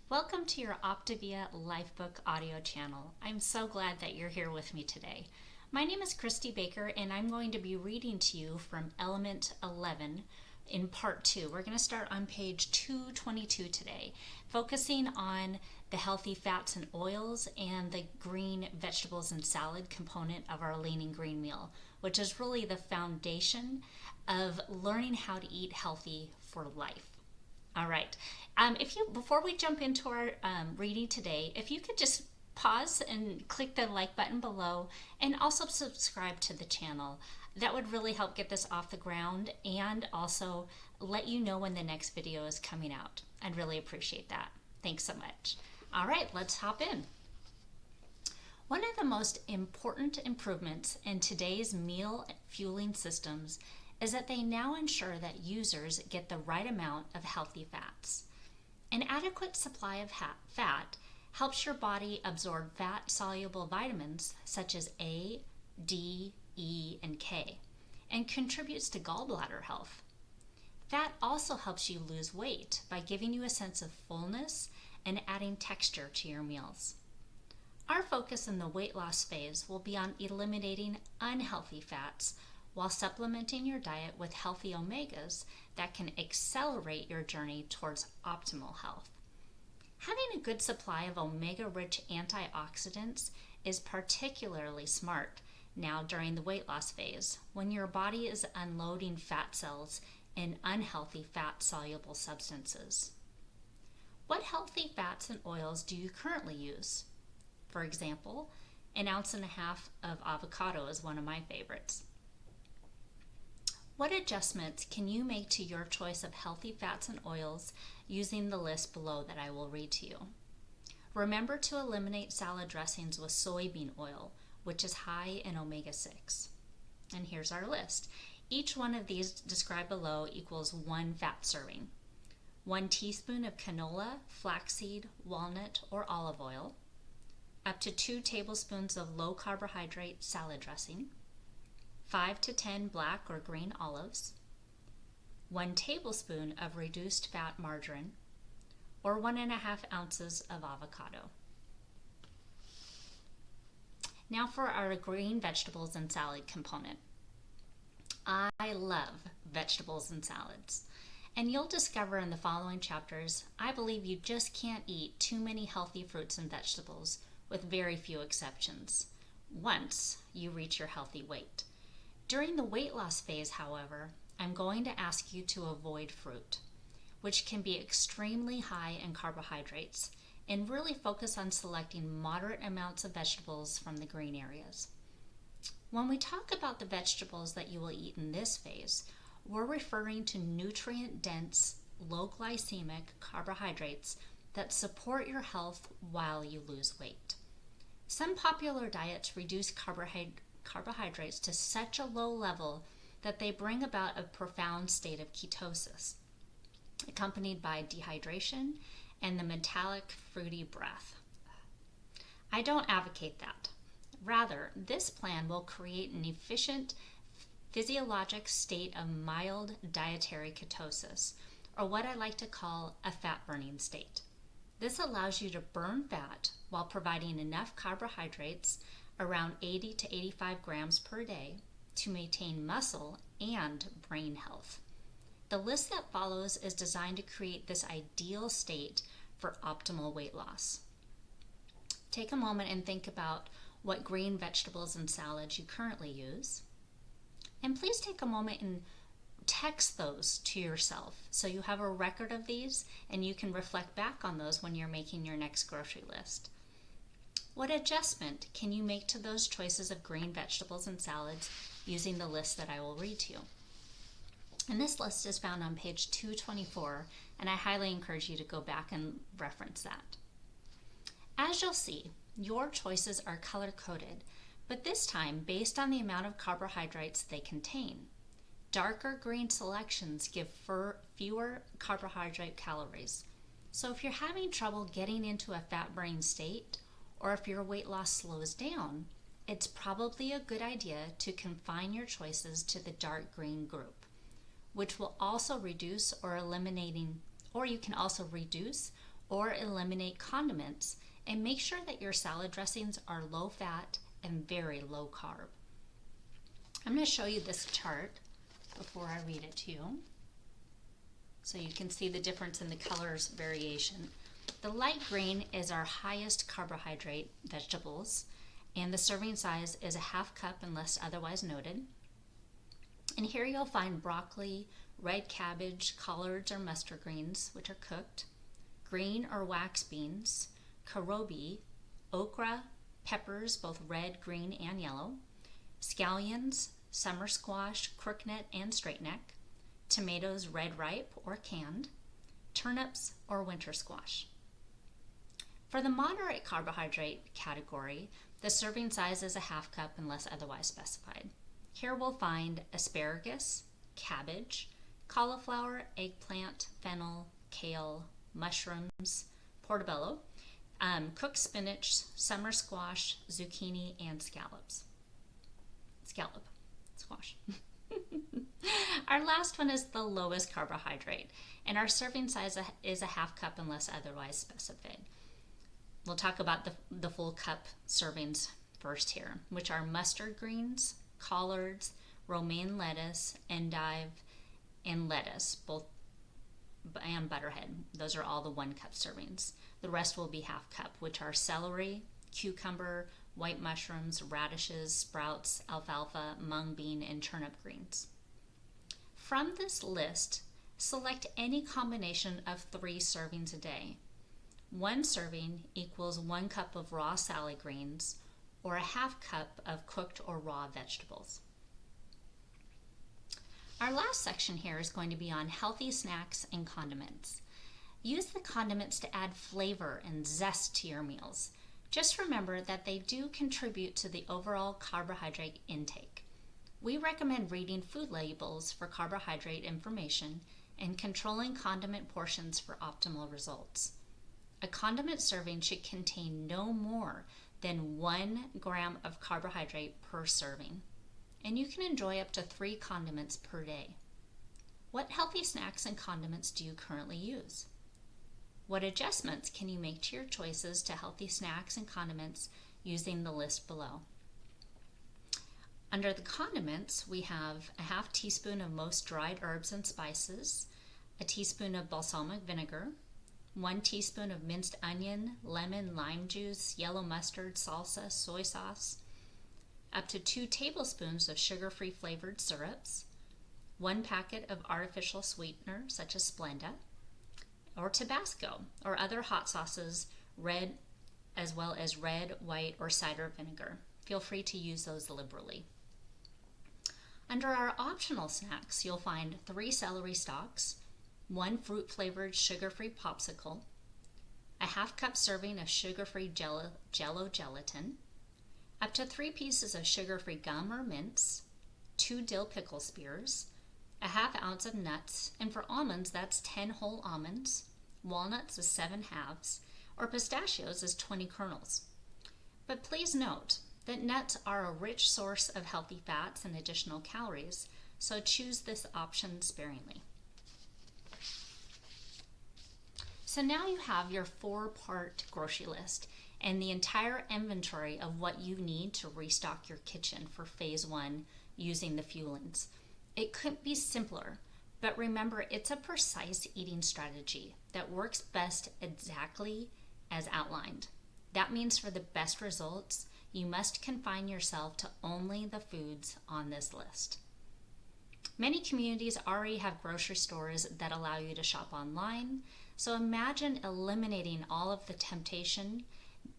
Welcome to your Optavia LifeBook audio channel. I'm so glad that you're here with me today. My name is Christy Baker and I'm going to be reading to you from Element 11 in part 2. We're going to start on page 222 today, focusing on the healthy fats and oils and the green vegetables and salad component of our lean and green meal, which is really the foundation of learning how to eat healthy for life. All right. Before we jump into our reading today, if you could just pause and click the like button below and also subscribe to the channel. That would really help get this off the ground and also let you know when the next video is coming out. I'd really appreciate that. Thanks so much. All right, let's hop in. One of the most important improvements in today's meal fueling systems is that they now ensure that users get the right amount of healthy fats. An adequate supply of fat helps your body absorb fat-soluble vitamins such as A, D, E, and K, and contributes to gallbladder health. Fat also helps you lose weight by giving you a sense of fullness and adding texture to your meals. Our focus in the weight loss phase will be on eliminating unhealthy fats while supplementing your diet with healthy omegas that can accelerate your journey towards optimal health. Having a good supply of omega-rich antioxidants is particularly smart now during the weight loss phase, when your body is unloading fat cells in unhealthy fat-soluble substances. What healthy fats and oils do you currently use? For example, 1.5 ounces of avocado is one of my favorites. What adjustments can you make to your choice of healthy fats and oils using the list below that I will read to you? Remember to eliminate salad dressings with soybean oil, which is high in omega-6. And here's our list. Each one of these described below equals 1 fat serving. 1 teaspoon of canola, flaxseed, walnut, or olive oil. Up to 2 tablespoons of low carbohydrate salad dressing. 5 to 10 black or green olives, 1 tablespoon of reduced fat margarine, or 1.5 ounces of avocado. Now for our green vegetables and salad component. I love vegetables and salads, and you'll discover in the following chapters, I believe you just can't eat too many healthy fruits and vegetables, with very few exceptions, once you reach your healthy weight. During the weight loss phase, however, I'm going to ask you to avoid fruit, which can be extremely high in carbohydrates, and really focus on selecting moderate amounts of vegetables from the green areas. When we talk about the vegetables that you will eat in this phase, we're referring to nutrient-dense, low glycemic carbohydrates that support your health while you lose weight. Some popular diets reduce carbohydrates to such a low level that they bring about a profound state of ketosis, accompanied by dehydration and the metallic, fruity breath. I don't advocate that. Rather, this plan will create an efficient physiologic state of mild dietary ketosis, or what I like to call a fat-burning state. This allows you to burn fat while providing enough carbohydrates, around 80 to 85 grams per day, to maintain muscle and brain health. The list that follows is designed to create this ideal state for optimal weight loss. Take a moment and think about what green vegetables and salads you currently use. And please take a moment and text those to yourself so you have a record of these and you can reflect back on those when you're making your next grocery list. What adjustment can you make to those choices of green vegetables and salads using the list that I will read to you? And this list is found on page 224, and I highly encourage you to go back and reference that. As you'll see, your choices are color-coded, but this time based on the amount of carbohydrates they contain. Darker green selections give fewer carbohydrate calories. So if you're having trouble getting into a fat-burning state, or if your weight loss slows down, it's probably a good idea to confine your choices to the dark green group, which will also reduce or you can also reduce or eliminate condiments, and make sure that your salad dressings are low fat and very low carb. I'm going to show you this chart before I read it to you, so you can see the difference in the colors variation. The light green is our highest carbohydrate vegetables, and the serving size is a half cup unless otherwise noted. And here you'll find broccoli, red cabbage, collards or mustard greens, which are cooked, green or wax beans, karobi, okra, peppers, both red, green, and yellow, scallions, summer squash, crookneck and straight neck, tomatoes, red ripe or canned, turnips or winter squash. For the moderate carbohydrate category, the serving size is a half cup unless otherwise specified. Here we'll find asparagus, cabbage, cauliflower, eggplant, fennel, kale, mushrooms, portobello, cooked spinach, summer squash, zucchini, and scallop squash. Our last one is the lowest carbohydrate, and our serving size is a half cup unless otherwise specified. We'll talk about the full cup servings first here, which are mustard greens, collards, romaine lettuce, endive, and lettuce, both and butterhead. Those are all the 1 cup servings. The rest will be half cup, which are celery, cucumber, white mushrooms, radishes, sprouts, alfalfa, mung bean, and turnip greens. From this list, select any combination of 3 servings a day. 1 serving equals 1 cup of raw salad greens or a half cup of cooked or raw vegetables. Our last section here is going to be on healthy snacks and condiments. Use the condiments to add flavor and zest to your meals. Just remember that they do contribute to the overall carbohydrate intake. We recommend reading food labels for carbohydrate information and controlling condiment portions for optimal results. A condiment serving should contain no more than 1 gram of carbohydrate per serving, and you can enjoy up to 3 condiments per day. What healthy snacks and condiments do you currently use? What adjustments can you make to your choices to healthy snacks and condiments using the list below? Under the condiments, we have a half teaspoon of most dried herbs and spices, a teaspoon of balsamic vinegar, 1 teaspoon of minced onion, lemon, lime juice, yellow mustard, salsa, soy sauce, up to 2 tablespoons of sugar-free flavored syrups, 1 packet of artificial sweetener such as Splenda, or Tabasco, or other hot sauces, red, as well as red, white, or cider vinegar. Feel free to use those liberally. Under our optional snacks, you'll find 3 celery stalks, 1 fruit-flavored sugar-free popsicle, a half cup serving of sugar-free Jello gelatin, up to 3 pieces of sugar-free gum or mints, 2 dill pickle spears, a half ounce of nuts, and for almonds, that's 10 whole almonds, walnuts is 7 halves, or pistachios is 20 kernels. But please note that nuts are a rich source of healthy fats and additional calories, so choose this option sparingly. So now you have your 4-part grocery list and the entire inventory of what you need to restock your kitchen for phase 1 using the Fuelings. It couldn't be simpler, but remember, it's a precise eating strategy that works best exactly as outlined. That means for the best results, you must confine yourself to only the foods on this list. Many communities already have grocery stores that allow you to shop online, so imagine eliminating all of the temptation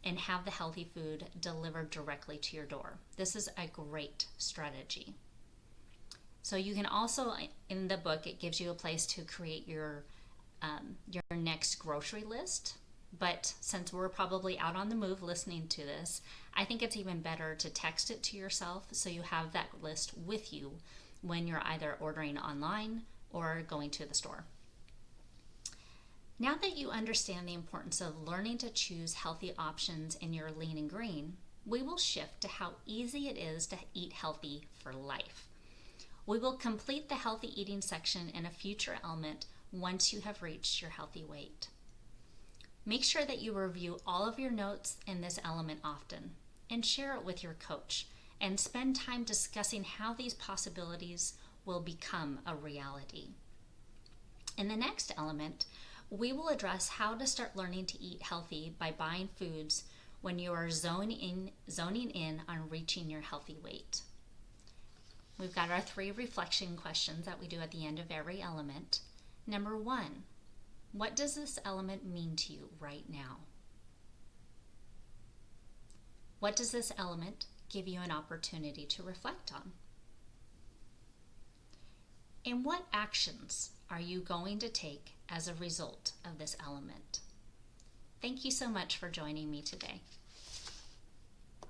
and have the healthy food delivered directly to your door. This is a great strategy. So you can also, in the book, it gives you a place to create your next grocery list. But since we're probably out on the move listening to this, I think it's even better to text it to yourself so you have that list with you when you're either ordering online or going to the store. Now that you understand the importance of learning to choose healthy options in your lean and green, we will shift to how easy it is to eat healthy for life. We will complete the healthy eating section in a future element once you have reached your healthy weight. Make sure that you review all of your notes in this element often and share it with your coach, and spend time discussing how these possibilities will become a reality. In the next element, we will address how to start learning to eat healthy by buying foods when you are zoning in on reaching your healthy weight. We've got our 3 reflection questions that we do at the end of every element. Number 1, what does this element mean to you right now? What does this element give you an opportunity to reflect on? And what actions are you going to take as a result of this element? Thank you so much for joining me today.